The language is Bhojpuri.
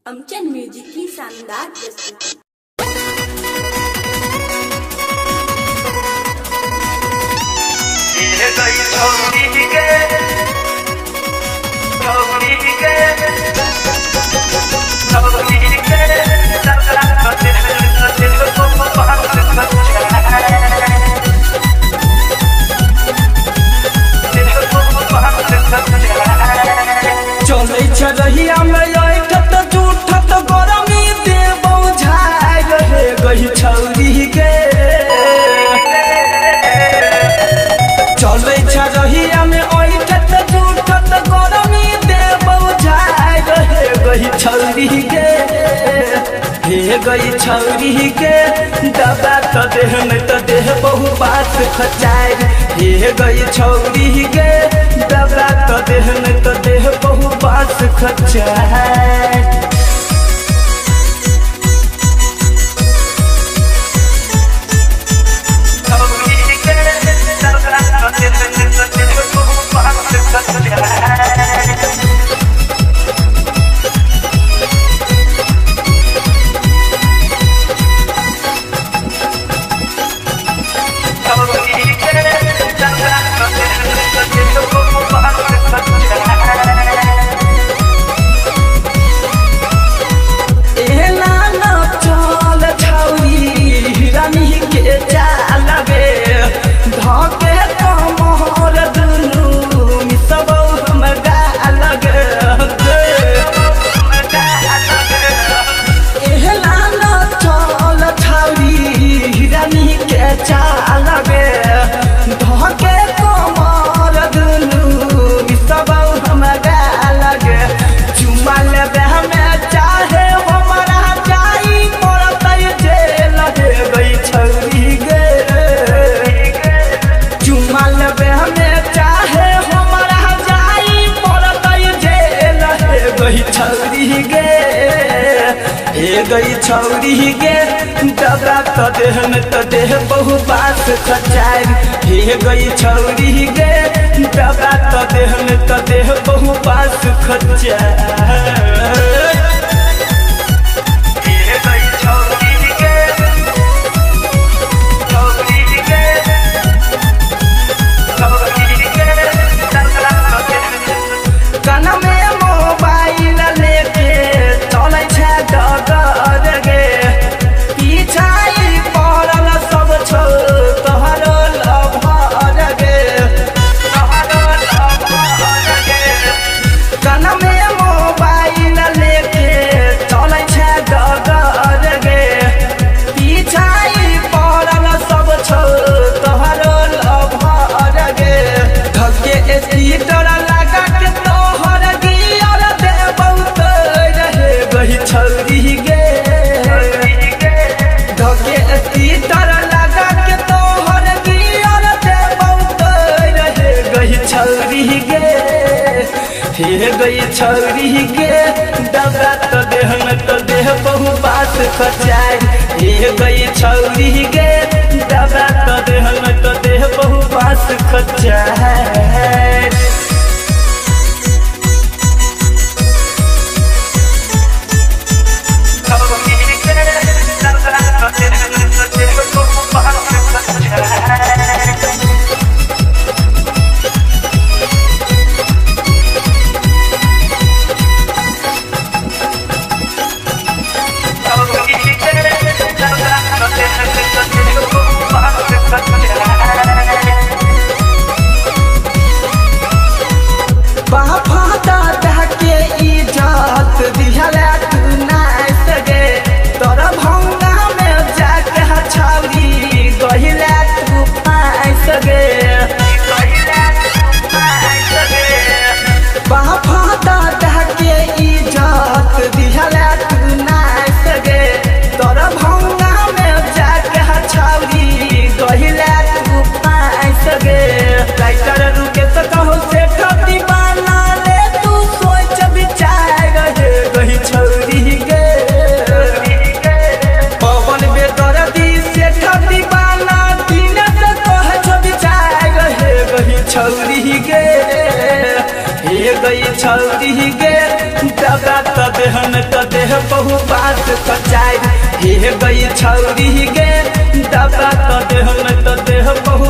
अमचन म्यूजिक की शानदार प्रस्तुति। चले छरहिया में ऐठत जूठत गरमी दे बौझाय रहे गई छौरी के। चले छरहिया में ऐठत जूठत गरमी दे बौझाय रहे गई छौरी के। हे गई छौरी के दबा तो देह में तो देह बहु बात खचाय। हे गई छौरी के दबा तो देह में तो देह बहु बात खचाय। गई छौरी गे दबा तो देह में तो देह बहु बात खचाय। हे गई छौरी गे दबा तो देह में तो देह बहु बात खचाय। हे गई छौरी गे दबा तो देह में तो देह बहु बात खचाय। हे गई छौरी गे दबा तो देह में तो देह बहु बात खचाय। देह बहु बात कचाई हे गई छौरी गे दबा तो देह में तो देह बहु